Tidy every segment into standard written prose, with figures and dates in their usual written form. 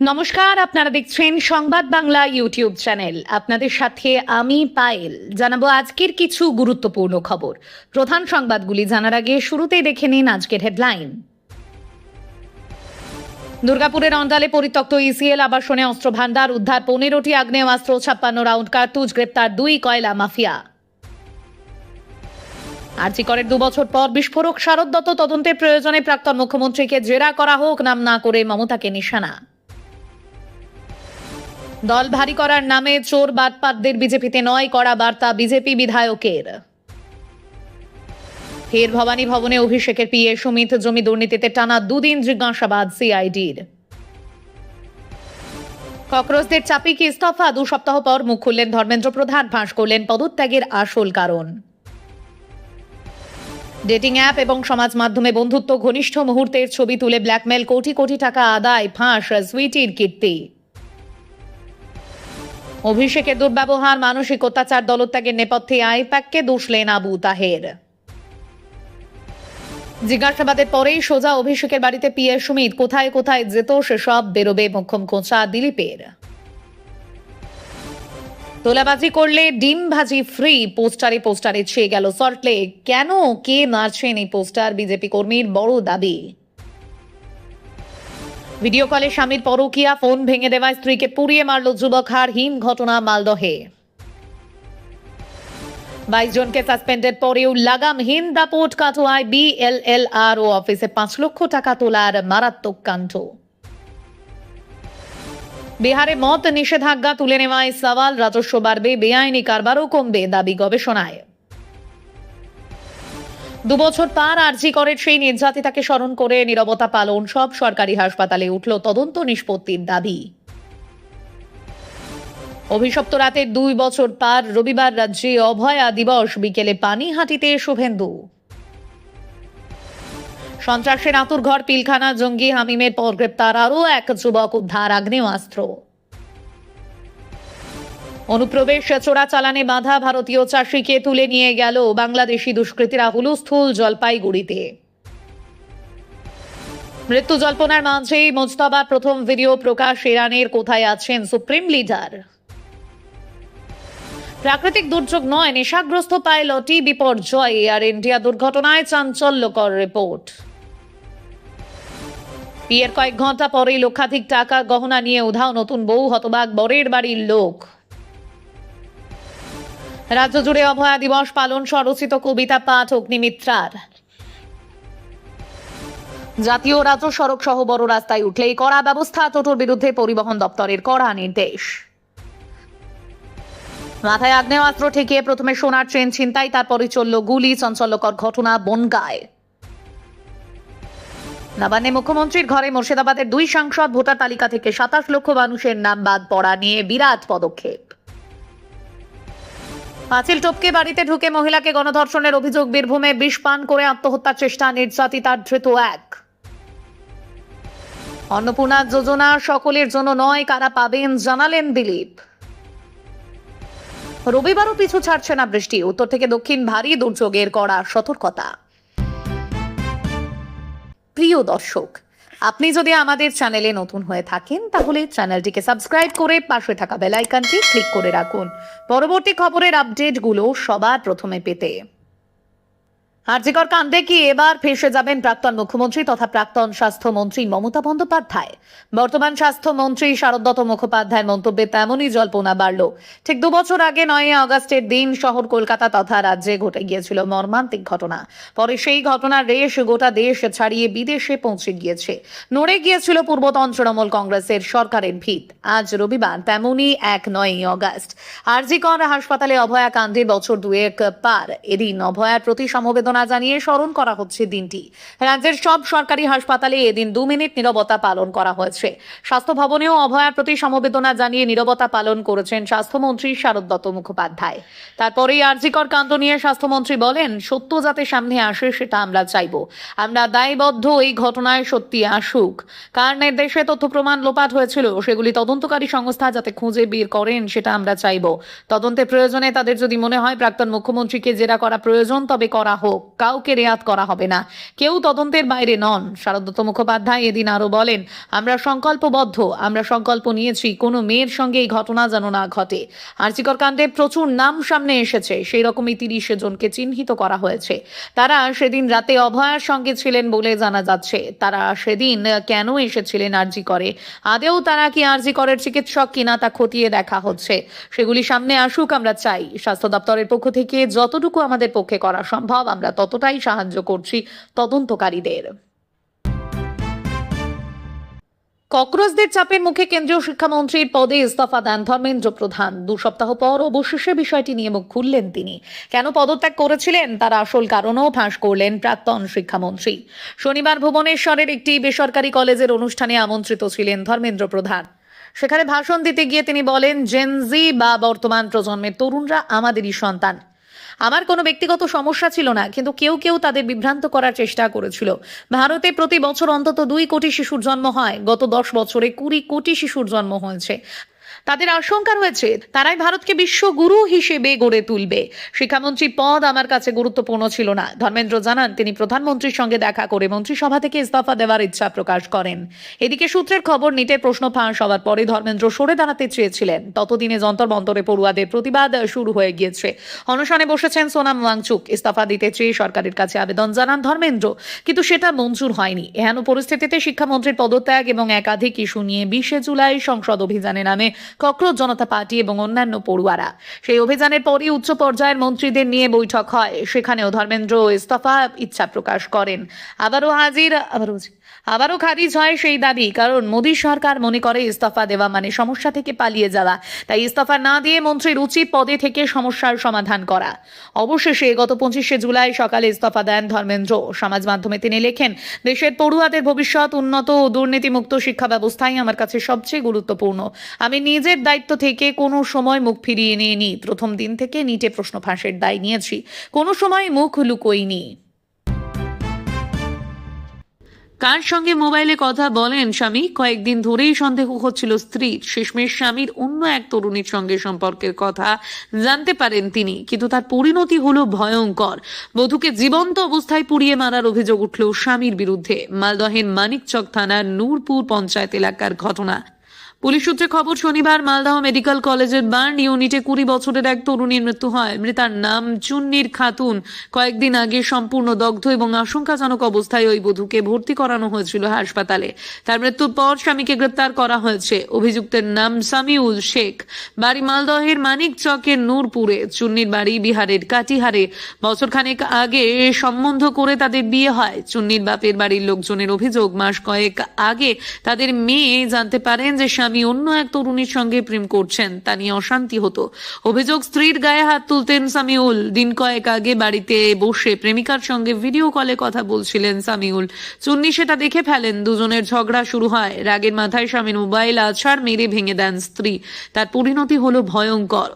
নমস্কার, আপনারা দেখছেন সংবাদ বাংলা ইউটিউব চ্যানেল। আপনাদের সাথে আমি পায়েল। জানাবো আজকের কিছু গুরুত্বপূর্ণ খবর। প্রধান সংবাদগুলি জানার আগে শুরুতেই দেখে নিন আজকের হেডলাইন। দুর্গাপুরের অন্ডালে পরিত্যক্ত ইসিএল আবাসনে অস্ত্র ভান্ডার উদ্ধার, 15টি আগ্নেয়াস্ত্র, 56 রাউন্ড কার্তুজ, গ্রেপ্তার 2 কয়লা মাফিয়া। আরজিকরের 2 বছর পর বিস্ফোরক, শারদ দত্ত তদন্তের প্রয়োজনে প্রাক্তন মুখ্যমন্ত্রীকে জেরা করা হোক, নাম না করে মমতাকে নিশানা। দল ভারী করার নামে চোর বাটপারদের বিজেপিতে নয়, কড়া বার্তা বিজেপি বিধায়কের। ফের ভবানী ভবনে অভিষেকের পিএ সুমিত, জমি দুর্নীতিতে টানা 2 দিন জিজ্ঞাসাবাদ সিআইডির। ককরোচদের চাপে কি ইস্তফা? 2 সপ্তাহ পর মুখ খুললেন ধর্মেন্দ্র প্রধান, ফাঁস করলেন পদত্যাগের আসল কারণ। ডেটিং অ্যাপ এবং সমাজ মাধ্যমে বন্ধুত্ব, ঘনিষ্ঠ মুহূর্তের ছবি তুলে ব্ল্যাকমেল, কোটি কোটি টাকা আদায়, ফাঁস সুইটির কীর্তি। অভিষেকের দুর্ব্যবহার, মানসিক অত্যাচার, দলত্যাগের নেপথ্যে আইপ্যাককে দুষলেন আবু তাহের। জিজ্ঞাসাবাদের পরেই সোজা অভিষেকের বাড়িতে পিএ সুমিত, কোথায় কোথায় যেত সেসব বেরোবে মোক্ষম খোঁচা দিলীপের। তোলাবাজি করলে ডিম ভাজি ফ্রি, পোস্টারে পোস্টারে ছেয়ে গেল সল্টলেক। কেন, কে মারছেন এই পোস্টার? বিজেপি কর্মীর বড় দাবি। ভিডিও কলে স্বামীর পরকীয়া, ফোন ভেঙে দেওয়া স্ত্রীকে পুড়িয়ে মারল যুবক, হারহীন ঘটনা মালদহে। 22 জনকে সাসপেন্ডের পরেও লাগামহীন দাপট কাটোয়ায় বিএলএলআরও অফিসে 5 লক্ষ টাকা তোলার মারাত্মক কাণ্ড। বিহারে মত নিষেধাজ্ঞা তুলে নেওয়ায় সওয়াল, রাজস্ব বাড়বে, বেআইনি কারবারও কমবে, দাবি গবেষণায়। 2 বছর পার আরজিকরের সেই নির্যাতিতাকে স্মরণ করে নীরবতা পালন, সব সরকারি হাসপাতালে উঠল তদন্ত নিষ্পত্তির দাবি। অভিশপ্ত রাতের 2 বছর পার, রবিবার রাজ্যে অভয়া দিবস, বিকেলে পানিহাটিতে শুভেন্দু। সন্ত্রাসের আঁতুড়ঘর পিলখানা, জঙ্গি হামিমের পর গ্রেপ্তার আরও এক যুবক, উদ্ধার আগ্নেয়াস্ত্র। অনুপ্রবেশ চোরাচালানে বাধা, ভারতীয় চাষিকে তুলে নিয়ে গেল বাংলাদেশি দুষ্কৃতীরা, হুলস্থুল জলপাইগুড়িতে। মৃত্যু জল্পনার মাঝেই মোজতবার প্রথম ভিডিও প্রকাশ, ইরানের কোথায় আছেন সুপ্রিম লিডার। প্রাকৃতিক দুর্যোগ নয়, নেশাগ্রস্ত পাইলটই বিপর্যয়, এয়ার ইন্ডিয়া দুর্ঘটনায় চাঞ্চল্যকর রিপোর্ট। বিয়ের কয়েক ঘন্টা পরেই লক্ষাধিক টাকা গহনা নিয়ে উধাও নতুন বউ, হতবাক বরের বাড়ির লোক। রাজ্য জুড়ে অভয়া দিবস পালন, স্বরচিত কবিতা পাঠ অগ্নিমিত্রার। জাতীয় রাজ্য সড়ক সহ বড় রাস্তায় উঠলেই কড়া ব্যবস্থা, টোটোর বিরুদ্ধে পরিবহন দপ্তরের কড়া নির্দেশ। মাথায় আগ্নেয়াস্ত্র ঠেকিয়ে প্রথমে সোনার ট্রেন ছিনতাই, তারপরে চলল গুলি, চাঞ্চল্যকর ঘটনা বনগাঁয়। নবান্নে মুখ্যমন্ত্রীর ঘরে মুর্শিদাবাদের 2 সাংসদ, ভোটার তালিকা থেকে 27 লক্ষ মানুষের নাম বাদ পড়া নিয়ে বিরাট পদক্ষেপ। পাঁচিল টপকে বাড়িতে ঢুকে মহিলাকে গণধর্ষণের অভিযোগ, বীরভূমে বিষ পান করে আত্মহত্যার চেষ্টা, নির্যাতিতার ধৃত 1। অন্নপূর্ণা যোজনা সকলের জন্য নয়, কারা পাবেন জানালেন দিলীপ। রবিবারও পিছু ছাড়ছে না বৃষ্টি, উত্তর থেকে দক্ষিণ ভারী দুর্যোগের কড়া সতর্কতা। প্রিয় দর্শক, আপনি যদি আমাদের চ্যানেলে নতুন হয়ে থাকেন তাহলে চ্যানেলটিকে সাবস্ক্রাইব করে পাশে থাকা বেল আইকনটি ক্লিক করে রাখুন পরবর্তী খবরের আপডেটগুলো সবার প্রথমে পেতে। আরজিকর কাণ্ডে কি এবার ফেঁসে যাবেন প্রাক্তন মুখ্যমন্ত্রী তথা প্রাক্তন স্বাস্থ্যমন্ত্রী মমতা বন্দ্যোপাধ্যায়? বর্তমান স্বাস্থ্যমন্ত্রী শারদ দত্ত মুখোপাধ্যায়ের মন্তব্যে তেমনই জল্পনা বাড়ল। ঠিক 2 বছর আগে 9 আগস্টের দিন শহর কলকাতা তথা রাজ্যে ঘটে গিয়েছিল মর্মান্তিক ঘটনা। পরে সেই ঘটনার রেশ গোটা দেশ ছাড়িয়ে বিদেশে পৌঁছে গিয়েছে। নড়ে গিয়েছিল পূর্বতন তৃণমূল কংগ্রেসের সরকারের ভিত। আজ রবিবার তেমনই এক 9 আগস্ট আরজিকর হাসপাতালে অভয়া কাণ্ডে বছর 2 পার। এদিন অভয়ার প্রতি সমবেদনা জানিয়ে স্মরণ করা হচ্ছে দিনটি। রাজ্যের সব সরকারি হাসপাতালে এদিন 2 মিনিট নীরবতা পালন করা হয়েছে। স্বাস্থ্য ভবনেও অভয়ার প্রতি সমবেদনা জানিয়ে নীরবতা পালন করেছেন স্বাস্থ্যমন্ত্রী শারদ দত্ত মুখোপাধ্যায়। তারপরেই আরজিকর কাণ্ড নিয়ে স্বাস্থ্যমন্ত্রী বলেন, সত্য যাতে সামনে আসে সেটা আমরা চাইব। আমরা দায়বদ্ধ এই ঘটনায় সত্যি আসুক। কার নির্দেশে তথ্য প্রমাণ লোপাট হয়েছিল সেগুলি তদন্তকারী সংস্থা যাতে খুঁজে বের করেন সেটা আমরা চাইব। তদন্তের প্রয়োজনে তাদের যদি মনে হয় প্রাক্তন মুখ্যমন্ত্রীকে জেরা করা প্রয়োজন তবে করা হোক। হোক, কাউকে রেয়াত করা হবে না, কেউ তদন্তের বাইরে নন। শারদত্ত মুখোপাধ্যায় এদিন আরো বলেন, আমরা সংকল্পবদ্ধ, আমরা সংকল্প নিয়েছি কোনো মেয়ের সঙ্গে এই ঘটনা যেন না ঘটে। আর.জি. কর কাণ্ডে প্রচুর নাম সামনে এসেছে, সেই রকমই 30 জনকে চিহ্নিত করা হয়েছে। তারা সেদিন রাতে অভয়ার সঙ্গে ছিলেন বলে জানা যাচ্ছে। তারা সেদিন কেন এসেছিলেন আর.জি. করে, আদেও তারা কি আর.জি. করের চিকিৎসক কিনা তা খতিয়ে দেখা হচ্ছে। সেগুলি সামনে আসুক আমরা চাই। স্বাস্থ্য দপ্তরের পক্ষ থেকে যতটুকু আমাদের পক্ষে করা সম্ভব আমরা ততটাই সাহায্য করছি তদন্তকারীদের। ককরোচদের চাপের মুখে কেন্দ্রীয় শিক্ষামন্ত্রীর পদে ইস্তফা দেন ধর্মেন্দ্র প্রধান। 2 সপ্তাহ পর অবশেষে বিষয়টি নিয়ে মুখ খুললেন তিনি। কেন পদত্যাগ করেছিলেন তার আসল কারণও ফাঁস করলেন প্রাক্তন শিক্ষামন্ত্রী। শনিবার ভুবনেশ্বরের একটি বেসরকারি কলেজের অনুষ্ঠানে আমন্ত্রিত ছিলেন ধর্মেন্দ্র প্রধান। সেখানে ভাষণ দিতে গিয়ে তিনি বলেন, জেনজি বা বর্তমান প্রজন্মের তরুণরা আমাদেরই সন্তান। আমার কোনো ব্যক্তিগত সমস্যা ছিল না, কিন্তু কেউ কেউ তাদের বিভ্রান্ত করার চেষ্টা করেছিল। ভারতে প্রতি বছর অন্তত 2 কোটি শিশুর জন্ম হয়। গত 10 বছরে 20 কোটি শিশুর জন্ম হয়েছে। তাদের আশঙ্কা রয়েছে তারাই ভারতকে বিশ্বগুরু হিসেবে গড়ে তুলবে। শিক্ষামন্ত্রী পদ আমার কাছে গুরুত্বপূর্ণ ছিল না। ধর্মেন্দ্র জানান, তিনি প্রধানমন্ত্রীর সঙ্গে দেখা করে মন্ত্রিসভা থেকে ইস্তফা দেওয়ার ইচ্ছা প্রকাশ করেন। এদিকে সূত্রের খবর, নিটের প্রশ্ন ফাঁস হওয়ার পরে ধর্মেন্দ্র সরে দাঁড়াতে চেয়েছিলেন। ততদিনে যন্তর মন্তরে পড়ুয়াদের প্রতিবাদ শুরু হয়ে গিয়েছে। অনশনে বসেছেন সোনাম ওয়াংচুক। ইস্তফা দিতে চেয়ে সরকারের কাছে আবেদন জানান ধর্মেন্দ্র, কিন্তু সেটা মঞ্জুর হয়নি। এহেন পরিস্থিতিতে শিক্ষামন্ত্রীর পদত্যাগ এবং একাধিক ইস্যু নিয়ে 20 জুলাই সংসদ অভিযানে নামে ককরোচ জনতা পার্টি এবং অন্যান্য পড়ুয়ারা। সেই অভিযানের পরই উচ্চ পর্যায়ের মন্ত্রীদের নিয়ে বৈঠক হয়। সেখানেও ধর্মেন্দ্র ইস্তফা ইচ্ছা প্রকাশ করেন। আবারও খারিজ হয় সেই দাবি, কারণ মোদী সরকার মনে করে ইস্তফা দেওয়া মানে সমস্যা থেকে পালিয়ে যাওয়া। তাই ইস্তফা না দিয়ে মন্ত্রীর উচিত পদে থেকে সমস্যার সমাধান করা। অবশেষে গত 25 জুলাই সকালে ইস্তফা দেন ধর্মেন্দ্র। সমাজ মাধ্যমে তিনি লেখেন, দেশের পড়ুয়াদের ভবিষ্যৎ, উন্নত ও দুর্নীতিমুক্ত শিক্ষা ব্যবস্থাই আমার কাছে সবচেয়ে গুরুত্বপূর্ণ। আমি নিজের দায়িত্ব থেকে কোনো সময় মুখ ফিরিয়ে নিইনি। প্রথম দিন থেকে নিটে প্রশ্ন ফাঁসের দায় নিয়েছি, কোনো সময় মুখ লুকোইনি। কার সঙ্গে মোবাইলে কথা বলেন স্বামী? কয়েকদিন ধরেই সন্দেহ হচ্ছিল স্ত্রীর। শেষমেশ স্বামীর অন্য এক তরুণীর সঙ্গে সম্পর্কের কথা জানতে পারেন তিনি, কিন্তু তার পরিণতি হলো ভয়ঙ্কর। বধূকে জীবন্ত অবস্থায় পুড়িয়ে মারার অভিযোগ উঠল স্বামীর বিরুদ্ধে। মালদহের মানিকচক থানার নূরপুর পঞ্চায়েত এলাকার ঘটনা। পুলিশ সূত্রে খবর, শনিবার মালদহ মেডিকেল কলেজের বার্ন ইউনিটে 20 বছরের এক তরুণীর মৃত্যু হয়। মৃতার নাম চুন্নির খাতুন। কয়েকদিন আগে সম্পূর্ণ দগ্ধ এবং আশঙ্কাজনক অবস্থায় ওই বধূকে ভর্তি করানো হয়েছিল হাসপাতালে। তার মৃত্যুর পর স্বামীকে গ্রেপ্তার করা হয়েছে। অভিযুক্তের নাম সামিউল শেখ, বাড়ি মালদহের মানিক চকের নূরপুরে। চুন্নির বাড়ি বিহারের কাটিহারে। বছরখানেক আগে সম্বন্ধ করে তাদের বিয়ে হয়। চুন্নির বাপের বাড়ির লোকজনের অভিযোগ, মাস কয়েক আগে তাদের মেয়ে জানতে পারেন যে স্বামী অন্য এক তরুণীর সঙ্গে প্রেম করছেন, তা নিয়ে অশান্তি হতো। অভিযোগ, স্ত্রীর গায়ে হাত তুলতেন সামিউল। দিন কয়েক আগে বাড়িতে বসে প্রেমিকার সঙ্গে ভিডিও কলে কথা বলছিলেন সামিউল। চুন্নি সেটা দেখে ফেলেন। দুজনের ঝগড়া শুরু হয়। রাগের মাথায় স্বামীর মোবাইল আছাড় মেরে ভেঙে দেন স্ত্রী। তার পরিণতি হলো ভয়ঙ্কর।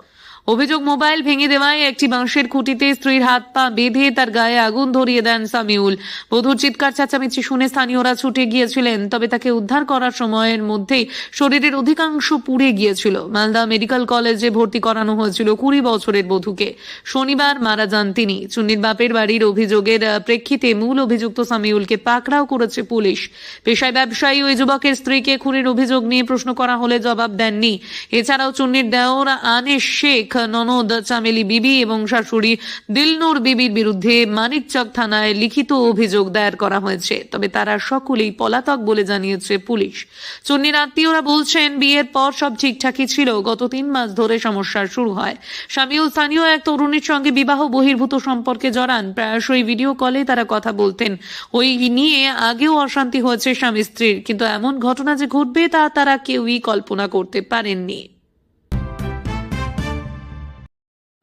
অভিযোগ, মোবাইল ভেঙে দেওয়ায় একটি বাঁশের খুঁটিতে স্ত্রীর হাত পা বেঁধে তার গায়ে আগুন ধরিয়ে দেন সামিউল। বধূর চিৎকার চেঁচামেচি শুনে স্থানীয়রা ছুটে গিয়েছিলেন, তবে তাকে উদ্ধার করার সময়ের মধ্যেই শরীরের অধিকাংশ পুড়ে গিয়েছিল। মালদা মেডিকেল কলেজে ভর্তি করানো হয়েছিল 20 বছরের বধূকে। শনিবার মারা যান তিনি। চুন্নির বাপের বাড়ির অভিযোগের প্রেক্ষিতে মূল অভিযুক্ত সামিউলকে পাকড়াও করেছে পুলিশ। পেশায় ব্যবসায়ী ওই যুবকের স্ত্রীকে খুনের অভিযোগ নিয়ে প্রশ্ন করা হলে জবাব দেননি। এছাড়াও চুন্নির দেওর আনিস শেখ, ননদ চামেলি বিবি এবং শাশুড়ি দিলনুর বিবির বিরুদ্ধে মানিকচক থানায় লিখিত অভিযোগ দায়ের করা হয়েছে, তবে তারা সকলেই পলাতক বলে জানিয়েছে পুলিশ। চুন্নির আত্মীয়রা বলছেন, বিয়ের পর সব ঠিকঠাকই ছিল, গত 3 মাস ধরে সমস্যা শুরু হয়। স্বামীও স্থানীয় এক তরুণীর সঙ্গে বিবাহ বহির্ভূত সম্পর্কে জড়ান। প্রায়শই ভিডিও কলে তারা কথা বলতেন। ওই নিয়ে আগেও অশান্তি হয়েছে স্বামী স্ত্রীর, কিন্তু এমন ঘটনা যে ঘটবে তা তারা কেউই কল্পনা করতে পারেননি।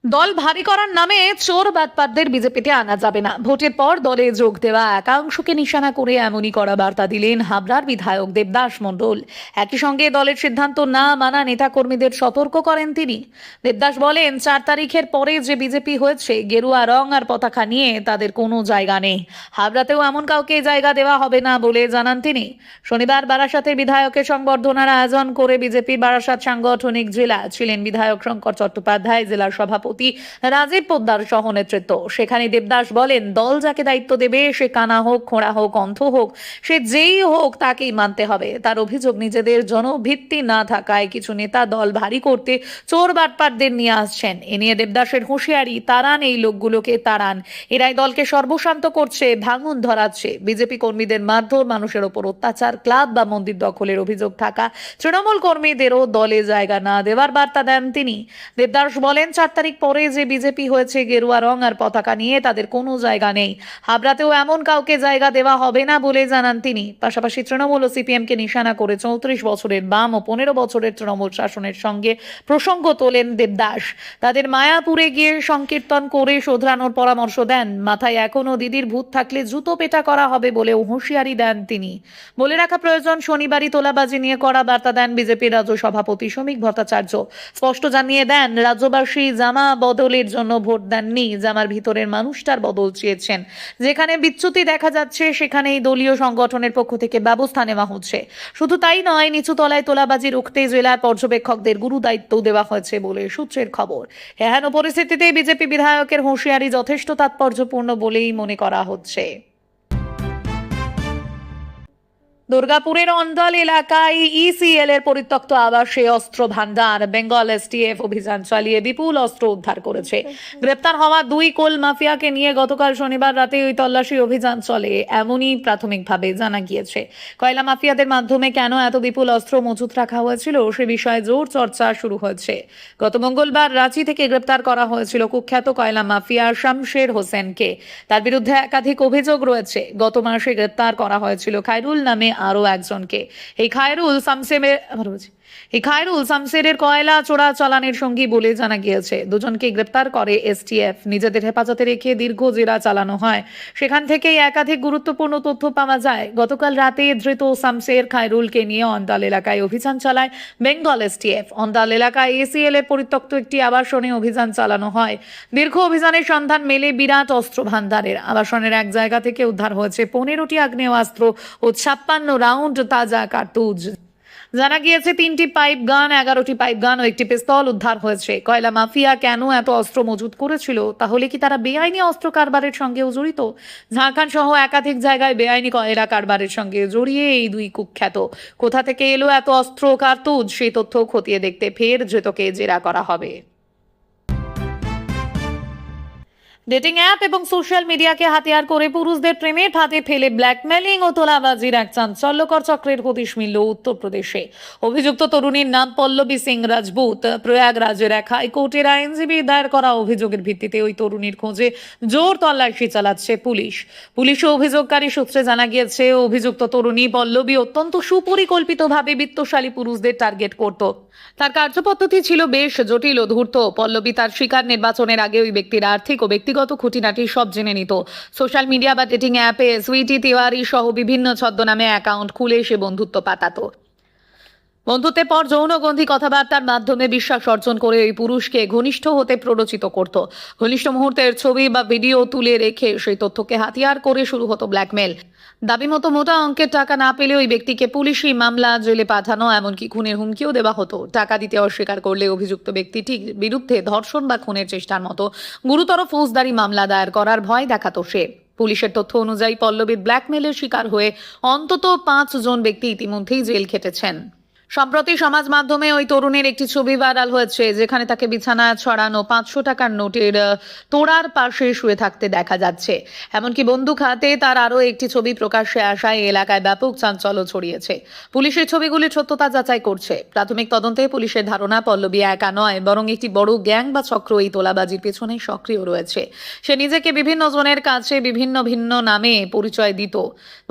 দল ভারী করার নামে চোর বাটপারদের বিজেপিতে আনা যাবে না। ভোটের পর দলে যোগ দেওয়া একাংশকে নিশানা করে এমনই কড়া বার্তা দিলেন হাবড়ার বিধায়ক দেবদাস মণ্ডল। একই সঙ্গে দলের সিদ্ধান্ত না মানা নেতাকর্মীদের সতর্ক করেন তিনি। দেবদাস বলেন, 4 তারিখের পরে যে বিজেপি হয়েছে, গেরুয়া রং আর পতাকা নিয়ে তাদের কোনো জায়গা নেই। হাবড়াতেও এমন কাউকে জায়গা দেওয়া হবে না বলে জানান তিনি। শনিবার বারাসাতের বিধায়কের সংবর্ধনার আয়োজন করে বিজেপির বারাসাত সাংগঠনিক জেলা ছিলেন বিধায়ক শঙ্কর চট্টোপাধ্যায়, জেলার সভাপতি সভাপতি রাজীব পোদ্দার সহ নেতৃত্ব। সেখানে দেবদাস বলেন, দল যাকে দায়িত্ব দেবে সে কানা হোক, খোঁড়া হোক, অন্ধ হোক, সে যেই হোক তাকেই মানতে হবে। তার অভিযোগ, নিজেদের জনভিত্তি না থাকায় কিছু নেতা দল ভারী করতে চোর বাটপারদের নিয়ে আসছেন। এ নিয়ে দেবদাসের হুঁশিয়ারি, তাড়ান এই লোকগুলোকে, তাড়ান, এরাই দলকে সর্বশান্ত করছে, ভাঙন ধরাচ্ছে। বিজেপি কর্মীদের মারধর, মানুষের ওপর অত্যাচার, ক্লাব বা মন্দির দখলের অভিযোগ থাকা তৃণমূল কর্মীদেরও দলে জায়গা না দেওয়ার বার্তা দেন তিনি। দেবদাস বলেন, 4 তারিখ পরে যে বিজেপি হয়েছে গেরুয়া রং আর পতাকা নিয়ে, তাদের কোনো জায়গা নেই। হাবড়াতেও এমন কাউকে জায়গা দেওয়া হবে না বলে জানান তিনি। পাশাপাশি তৃণমূল ও সিপিএমকে নিশানা করে 34 বছরের বাম ও 15 বছরের তৃণমূল শাসনের সঙ্গে প্রসঙ্গ তোলেন দেবদাস। তাদের মায়াপুরে গিয়ে সংকীর্তন করে শোধরানোর পরামর্শ দেন। মাথায় এখনো দিদির ভূত থাকলে জুতো পেটা করা হবে বলেও হুঁশিয়ারি দেন তিনি। বলে রাখা প্রয়োজন, শনিবারই তোলাবাজি নিয়ে কড়া বার্তা দেন বিজেপির রাজ্য সভাপতি শ্রমিক ভট্টাচার্য। স্পষ্ট জানিয়ে দেন, রাজ্যবাসী জামা বদলের জন্য ভোট দেননি, জামার ভিতরের মানুষটার বদল চেয়েছেন। যেখানে বিচ্যুতি দেখা যাচ্ছে সেখানেই দলীয় সংগঠনের পক্ষ থেকে ব্যবস্থা নেওয়া হচ্ছে। শুধু তাই নয়, নিচু তলায় তোলাবাজি রুখতে জেলার পর্যবেক্ষকদের গুরু দায়িত্ব দেওয়া হয়েছে বলে সূত্রের খবর। এহেন পরিস্থিতিতে বিজেপি বিধায়কের হুঁশিয়ারি যথেষ্ট তাৎপর্যপূর্ণ বলেই মনে করা হচ্ছে। দুর্গাপুরের অন্ডাল এলাকায় ইসিএল এর পরিত্যক্ত আবাসে অস্ত্র ভান্ডার। বেঙ্গল এসটিএফ অভিযান চালিয়ে বিপুল অস্ত্র উদ্ধার করেছে। গ্রেপ্তার হওয়া 2 কোল মাফিয়াকে নিয়ে গতকাল শনিবার রাতে ওই তল্লাশি অভিযান চলে, এমনই প্রাথমিকভাবে জানা গিয়েছে। কয়লা মাফিয়াদের মাধ্যমে কেন এত বিপুল অস্ত্র মজুত রাখা হয়েছিল সে বিষয়ে জোর চর্চা শুরু হয়েছে। গত মঙ্গলবার রাঁচি থেকে গ্রেপ্তার করা হয়েছিল কুখ্যাত কয়লা মাফিয়া শামশের হোসেনকে। তার বিরুদ্ধে একাধিক অভিযোগ রয়েছে। গত মাসে গ্রেপ্তার করা হয়েছিল খায়রুল নামে আরো একজনকে। এই খায়রুল শামশেরের কয়লা চোরাচালানের সঙ্গী বলে জানা গিয়েছে। দুজনকে গ্রেপ্তার করে এসটিএফ। নিজেদের হেফাজতে রেখে দীর্ঘ জেরা চালানো হয়। সেখান থেকেই একাধিক গুরুত্বপূর্ণ তথ্য পাওয়া যায়। গতকাল রাতে ধৃত শামশের, খায়রুলকে নিয়ে অন্ডাল এলাকায় অভিযান চালায় বেঙ্গল এসটিএফ। অন্ডাল এলাকায় এসিএল এর পরিত্যক্ত একটি আবাসনে অভিযান চালানো হয়। দীর্ঘ অভিযানের সন্ধান মেলে বিরাট অস্ত্র ভান্ডারের। আবাসনের এক জায়গা থেকে উদ্ধার হয়েছে 15টি আগ্নেয়াস্ত্র ও 56 রাউন্ড তাজা কার্তুজ। জানা গিয়েছে 3টি পাইপ গান, 11টি পাইপ গান ও একটি পিস্তল উদ্ধার হয়েছে। কয়লা মাফিয়া কেন এত অস্ত্র মজুত করেছিল? তাহলে কি তারা বেআইনি অস্ত্র কারবারের সঙ্গেও জড়িত? ঝাড়খণ্ড সহ একাধিক জায়গায় বেআইনি কয়লা কারবারের সঙ্গে জড়িয়ে এই 2 কুখ্যাত। কোথা থেকে এলো এত অস্ত্র কার্তুজ, সেই তথ্য খতিয়ে দেখতে ফের ধৃতকে জেরা করা হবে। ডেটিং অ্যাপ এবং সোশ্যাল মিডিয়াকে হাতিয়ার করে পুরুষদের প্রেমের ফাঁদে ফেলে ব্ল্যাকমেলিং ও তোলাবাজির এক চাঞ্চল্যকর চক্রের হদিশ মিলল উত্তরপ্রদেশে। অভিযুক্ত তরুণীর নাম পল্লবী সিং রাজপুত। প্রয়াগরাজের এক হাইকোর্টের আইনজীবী দায়ের করা অভিযোগের ভিত্তিতে ওই তরুণীর খোঁজে জোর তল্লাশি চালাচ্ছে পুলিশ ও অভিযোগকারী সূত্রে জানা গিয়েছে, অভিযুক্ত তরুণী পল্লবী অত্যন্ত সুপরিকল্পিতভাবে বিত্তশালী পুরুষদের টার্গেট করত। তার কার্যপদ্ধতি ছিল বেশ জটিল ও ধূর্ত। পল্লবী তার শিকার নির্বাচনের আগে ওই ব্যক্তির আর্থিক ও ব্যক্তিগত খুঁটিনাটি সব জেনে নিত। সোশ্যাল মিডিয়া বা ডেটিং অ্যাপে সুইটি তিওয়ারি সহ বিভিন্ন ছদ্মনামে অ্যাকাউন্ট খুলে সে বন্ধুত্ব পাতাতো। বন্ধুত্বের পর যৌনগন্ধি কথাবার্তার মাধ্যমে বিশ্বাস অর্জন করে ওই পুরুষকে ঘনিষ্ঠ হতে প্ররোচিত করত। ঘনিষ্ঠ মুহূর্তের ছবি বা ভিডিও তুলে রেখে সেই তথ্যকে হাতিয়ার করে শুরু হতো ব্ল্যাকমেল। দাবি মতো মোটা অঙ্কের টাকা না পেলে ওই ব্যক্তিকে পুলিশি মামলা, জেলে পাঠানো, এমনকি খুনের হুমকিও দেওয়া হতো। টাকা দিতে অস্বীকার করলে অভিযুক্ত ব্যক্তিটির বিরুদ্ধে ধর্ষণ বা খুনের চেষ্টার মতো গুরুতর ফৌজদারি মামলা দায়ের করার ভয় দেখাতো সে। পুলিশের তথ্য অনুযায়ী পল্লবীর ব্ল্যাকমেলের শিকার হয়ে অন্তত 5 জন ব্যক্তি ইতিমধ্যেই জেল খেটেছেন। সম্প্রতি সমাজ মাধ্যমে ওই তরুণের একটি ছবি ভাইরাল হয়েছে, যেখানে তাকে বিছানায় ছড়ানো 500 টাকার নোটের তোড়ার পাশে শুয়ে থাকতে দেখা যাচ্ছে। এমনকি বন্দুক হাতে তার আরও একটি ছবি প্রকাশ্যে আসায় এলাকায় ব্যাপক চাঞ্চল্য ছড়িয়েছে। পুলিশের ছবিগুলির সত্যতা যাচাই করছে। প্রাথমিক তদন্তে পুলিশের ধারণা, পল্লবী একা নয়, বরং একটি বড় গ্যাং বা চক্র এই তোলাবাজির পেছনে সক্রিয় রয়েছে। সে নিজেকে বিভিন্ন জনের কাছে ভিন্ন নামে পরিচয় দিত।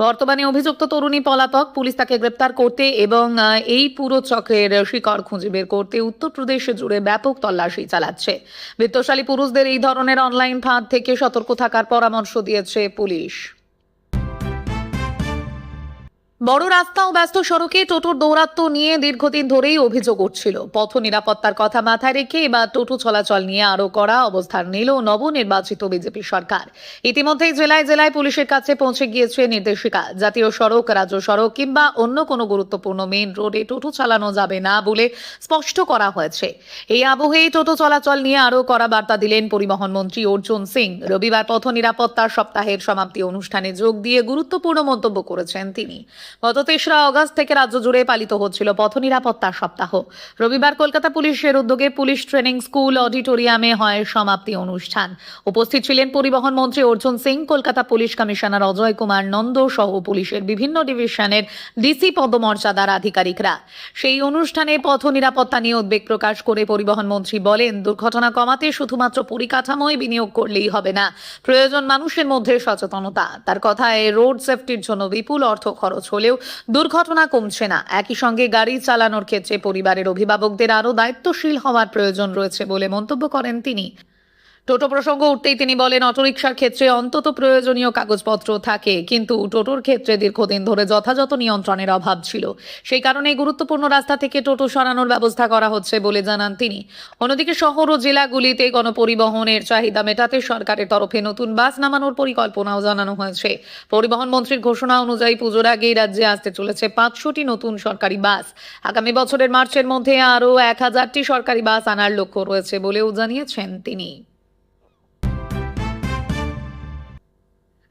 বর্তমানে অভিযুক্ত তরুণী পলাতক। পুলিশ তাকে গ্রেপ্তার করতে এবং এই পুরো চক্রের শিকড় খুঁজে বের করতে উত্তরপ্রদেশ জুড়ে ব্যাপক তল্লাশি চালাচ্ছে। বিত্তশালী পুরুষদের এই ধরনের অনলাইন ফাঁদ থেকে সতর্ক থাকার পরামর্শ দিয়েছে পুলিশ। বড় রাস্তা ও ব্যস্ত সড়কে টোটোর দৌরাত্ম্য নিয়ে দীর্ঘদিন ধরেই অভিযোগ উঠছিল। পথ নিরাপত্তার কথা মাথায় রেখে এবার টোটো চলাচল নিয়ে আরো কড়া অবস্থান নিল নবনির্বাচিত বিজেপি সরকার। ইতিমধ্যেই জেলায় জেলায় পুলিশের কাছে পৌঁছে গিয়েছে নির্দেশিকা। জাতীয় সড়ক, রাজ্য সড়ক কিংবা অন্য কোনো গুরুত্বপূর্ণ মেইন রোডে টোটো চালানো যাবে না বলে স্পষ্ট করা হয়েছে। এই আবহেই টোটো চলাচল নিয়ে আরো কড়া বার্তা দিলেন পরিবহন মন্ত্রী অর্জুন সিং। রবিবার পথ নিরাপত্তা সপ্তাহের সমাপ্তি অনুষ্ঠানে যোগ দিয়ে গুরুত্বপূর্ণ মন্তব্য করেছেন তিনি। গত ৩রা অগস্ট থেকে রাজ্য জুড়ে পালিত হচ্ছিল পথ নিরাপত্তা সপ্তাহ। রবিবার কলকাতা পুলিশের উদ্যোগে পুলিশ ট্রেনিং স্কুল অডিটোরিয়ামে হয় সমাপ্তি অনুষ্ঠান। উপস্থিত ছিলেন পরিবহন মন্ত্রী অর্জুন সিং, কলকাতা পুলিশ কমিশনার অজয় কুমার নন্দ সহ পুলিশের বিভিন্ন ডিভিশনের ডিসি পদমর্যাদার আধিকারিকরা। সেই অনুষ্ঠানে পথ নিরাপত্তা নিয়ে উদ্বেগ প্রকাশ করে পরিবহন মন্ত্রী বলেন, দুর্ঘটনা কমাতে শুধুমাত্র পরিকাঠামোয় বিনিয়োগ করলেই হবে না, প্রয়োজন মানুষের মধ্যে সচেতনতা। তার কথায় রোড সেফটির জন্য বিপুল অর্থ খরচ হলেও দুর্ঘটনা কমছে না। একই সঙ্গে গাড়ি চালানোর ক্ষেত্রে পরিবারের অভিভাবকদের আরও দায়িত্বশীল হওয়ার প্রয়োজন রয়েছে বলে মন্তব্য করেন তিনি। টোটো প্রসঙ্গ উঠতেই তিনি বলেন, অটোরিকশার ক্ষেত্রে অন্তত প্রয়োজনীয় কাগজপত্র থাকে, কিন্তু টোটোর ক্ষেত্রে দীর্ঘদিন ধরে যথাযথ নিয়ন্ত্রণের অভাব ছিল। সেই কারণে গুরুত্বপূর্ণ রাস্তা থেকে টোটো সরানোর ব্যবস্থা করা হচ্ছে বলে জানান তিনি। অন্যদিকে শহর ও জেলাগুলিতে গণপরিবহনের চাহিদা মেটাতে সরকারের তরফে নতুন বাস নামানোর পরিকল্পনাও জানানো হয়েছে। পরিবহন মন্ত্রীর ঘোষণা অনুযায়ী পুজোর আগেই রাজ্যে আসতে চলেছে 500টি নতুন সরকারি বাস। আগামী বছরের মার্চের মধ্যে আরও 1000টি সরকারি বাস আনার লক্ষ্য রয়েছে বলেও জানিয়েছেন তিনি।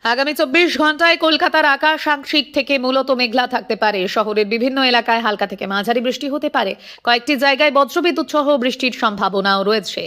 আগামী 24 ঘন্টায় কলকাতার আকাশ আংশিক থেকে মূলত মেঘলা থাকতে পারে। শহরের বিভিন্ন এলাকায় হালকা থেকে মাঝারি বৃষ্টি হতে পারে। কয়েকটি জায়গায় বজ্রবিদ্যুৎ সহ বৃষ্টির সম্ভাবনাও রয়েছে।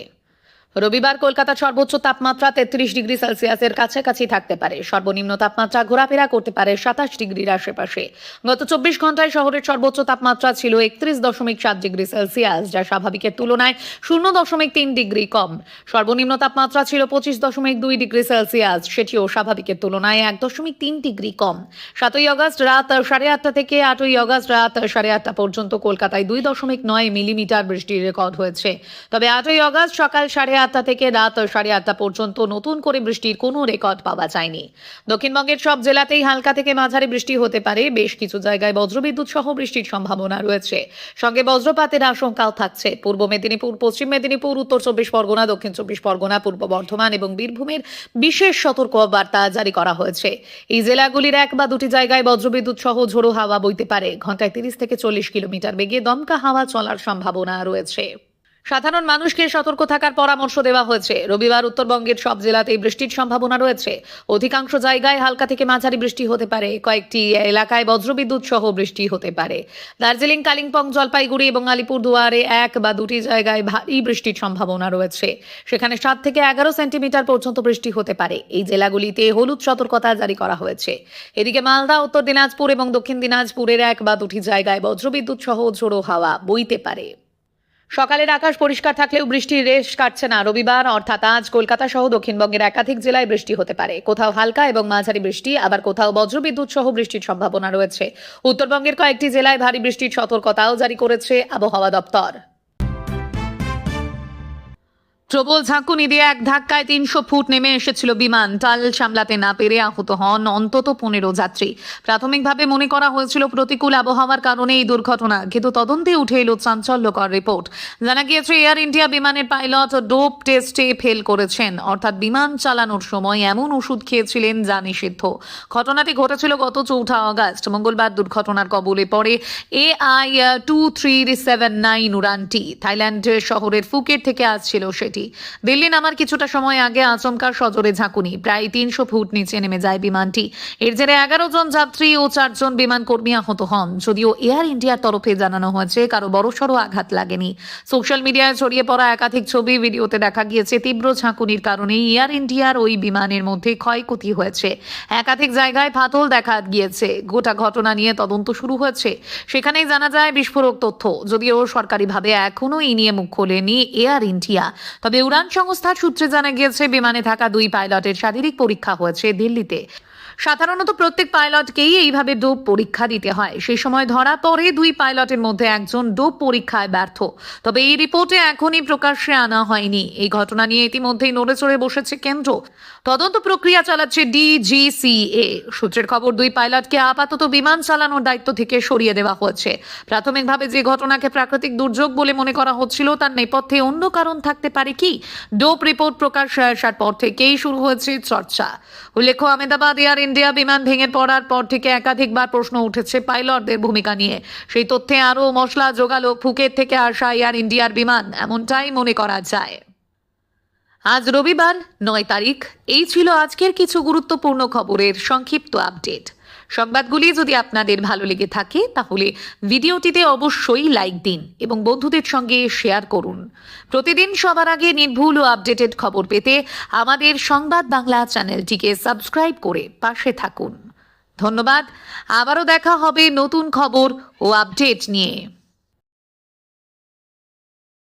রবিবার কলকাতার সর্বোচ্চ তাপমাত্রা 33 ডিগ্রি সেলসিয়াসের কাছাকাছি থাকতে পারে। সর্বনিম্ন তাপমাত্রা ঘোরাফেরা করতে পারে 27 ডিগ্রির আশেপাশে। গত 24 ঘন্টায় শহরের সর্বোচ্চ তাপমাত্রা ছিল 31.7 ডিগ্রি সেলসিয়াস, যা স্বাভাবিকের তুলনায় 0.3 ডিগ্রি কম। সর্বনিম্ন তাপমাত্রা ছিল 25.2 ডিগ্রি সেলসিয়াস, সেটিও স্বাভাবিকের তুলনায় 1.3 ডিগ্রি কম। 7ই আগস্ট রাত 8:30 থেকে 8ই আগস্ট রাত 8:30 পর্যন্ত কলকাতায় 2.9 মিলিমিটার বৃষ্টির রেকর্ড হয়েছে। তবে 8ই আগস্ট সকাল 8:30 থেকে রাত 8:30 পর্যন্ত নতুন করে বৃষ্টির কোনো রেকর্ড পাওয়া যায়নি। দক্ষিণবঙ্গের সব জেলাতেই হালকা থেকে মাঝারি বৃষ্টি হতে পারে। বেশ কিছু জায়গায় বজ্রবিদ্যুৎ সহ বৃষ্টির সম্ভাবনা রয়েছে, সঙ্গে বজ্রপাতের আশঙ্কাও থাকছে। পূর্ব মেদিনীপুর, পশ্চিম মেদিনীপুর, উত্তর 24 পরগনা, দক্ষিণ 24 পরগনা, পূর্ব বর্ধমান এবং বীরভূমের বিশেষ সতর্কবার্তা জারি করা হয়েছে। এই জেলাগুলির 1 বা 2টি জায়গায় বজ্রবিদ্যুৎ সহ ঝোড়ো হাওয়া বইতে পারে। ঘন্টায় 30 থেকে 40 কিলোমিটার বেগে দমকা হাওয়া চলার সম্ভাবনা রয়েছে। সাধারণ মানুষকে সতর্ক থাকার পরামর্শ দেওয়া হয়েছে। রবিবার উত্তরবঙ্গের সব জেলাতেই বৃষ্টির সম্ভাবনা রয়েছে। অধিকাংশ জায়গায় হালকা থেকে মাঝারি বৃষ্টি হতে পারে। কয়েকটি এলাকায় বজ্রবিদ্যুৎ সহ বৃষ্টি হতে পারে। দার্জিলিং, কালিম্পং, জলপাইগুড়ি এবং আলিপুরদুয়ারে 1 বা 2টি জায়গায় ভারী বৃষ্টির সম্ভাবনা রয়েছে। সেখানে 7 থেকে 11 সেন্টিমিটার পর্যন্ত বৃষ্টি হতে পারে। এই জেলাগুলিতে হলুদ সতর্কতা জারি করা হয়েছে। এদিকে মালদা, উত্তর দিনাজপুর এবং দক্ষিণ দিনাজপুরের 1 বা 2টি জায়গায় বজ্রবিদ্যুৎ সহ ঝোড়ো হাওয়া বইতে পারে। সকালের আকাশ পরিষ্কার থাকলেও বৃষ্টির রেশ কাটছে না। রবিবার অর্থাৎ আজ কলকাতা সহ দক্ষিণবঙ্গের একাধিক জেলায় বৃষ্টি হতে পারে। কোথাও হালকা এবং মাঝারি বৃষ্টি, আবার কোথাও বজ্রবিদ্যুৎ সহ বৃষ্টির সম্ভাবনা রয়েছে। উত্তরবঙ্গের কয়েকটি জেলায় ভারী বৃষ্টির সতর্কতাও জারি করেছে আবহাওয়া দপ্তর। প্রবল ঝাঁকুনি দিয়ে এক ধাক্কায় 300 ফুট নেমে এসেছিল বিমান। টাল সামলাতে না পেরে আহত হন অন্তত 15 যাত্রী। প্রাথমিকভাবে মনে করা হয়েছিল প্রতিকূল আবহাওয়ার কারণে এই দুর্ঘটনা, কিন্তু তদন্তে উঠে এলো চাঞ্চল্যকর রিপোর্ট। জানা গিয়েছে এয়ার ইন্ডিয়া বিমানের পাইলট ডোপ টেস্টে ফেল করেছেন, অর্থাৎ বিমান চালানোর সময় এমন ওষুধ খেয়েছিলেন যা নিষিদ্ধ। ঘটনাটি ঘটেছিল গত 4 আগস্ট। মঙ্গলবার দুর্ঘটনার কবলে পড়ে AI-2379 উড়ানটি। থাইল্যান্ডের শহরের ফুকেট থেকে আসছিল সেটি। দিল্লি নামার কিছুটা সময় আগে আচমকা সজোরে ঝাঁকুনি, প্রায় 300 ফুট নিচে নেমে যায় বিমানটি। এর জেরে 11 জন যাত্রী ও 4 জন বিমান কর্মী আহত হন। যদিও এয়ার ইন্ডিয়ার তরফে জানানো হয়েছে কারো বড়সড় আঘাত লাগেনি। সোশ্যাল মিডিয়ায় ছড়িয়ে পড়া একাধিক ছবি, ভিডিওতে দেখা গিয়েছে তীব্র ঝাঁকুনির কারণে এয়ার ইন্ডিয়ার ওই বিমানের মধ্যে ক্ষয়ক্ষতি হয়েছে। একাধিক জায়গায় ফাটল দেখা গিয়েছে। গোটা ঘটনা নিয়ে তদন্ত শুরু হয়েছে। সেখানেই জানা যায় বিস্ফোরক তথ্য। যদিও সরকারিভাবে এখনও এই নিয়ে মুখ খোলেনি এয়ার ইন্ডিয়া। তবে উড়ান সংস্থার সূত্রে জানা গিয়েছে বিমানে থাকা 2 পাইলটের শারীরিক পরীক্ষা হয়েছে দিল্লিতে। সাধারণত প্রত্যেক পাইলটকেই এইভাবে ডোপ পরীক্ষা দিতে হয়। সেই সময় ধরা পড়ে 2 পাইলটের মধ্যে একজন ডোপ পরীক্ষায় ব্যর্থ। তবে এই রিপোর্টে এখনই প্রকাশ্যে আনা হয়নি। এই ঘটনা নিয়ে ইতিমধ্যেই নড়েচড়ে বসেছে কেন্দ্র। তদন্ত প্রক্রিয়া চালাচ্ছে ডিজিসিএ। সূত্রের খবর, 2 পাইলটকে আপাতত বিমান চালানোর দায়িত্ব থেকে সরিয়ে দেওয়া হয়েছে। প্রাথমিকভাবে যে ঘটনাকে প্রাকৃতিক দুর্যোগ বলে মনে করা হচ্ছিল, তার নেপথ্যে অন্য কারণ থাকতে পারে কি? ডোপ রিপোর্ট প্রকাশ্যে আসার পর থেকেই শুরু হয়েছে চর্চা। উল্লেখ্য, আহমেদাবাদ এয়ার ইন্ডিয়া বিমান ভেঙে পড়ার পর থেকে একাধিকবার প্রশ্ন উঠেছে পাইলটদের ভূমিকা নিয়ে। সেই তথ্যে আরও মশলা জোগালো ফুকেট থেকে আসা এয়ার ইন্ডিয়ার বিমান, এমনটাই মনে করা যায়। আজ রবিবার 9 তারিখ। এই ছিল আজকের কিছু গুরুত্বপূর্ণ খবরের সংক্ষিপ্ত আপডেট। সংবাদগুলি যদি আপনাদের ভালো লেগে থাকে তাহলে ভিডিওটিতে অবশ্যই লাইক দিন এবং বন্ধুদের সঙ্গে শেয়ার করুন। প্রতিদিন সবার আগে নির্ভুল ও আপডেটেড খবর পেতে আমাদের সংবাদ বাংলা চ্যানেলটিকে সাবস্ক্রাইব করে পাশে থাকুন। ধন্যবাদ। আবারও দেখা হবে নতুন খবর ও আপডেট নিয়ে।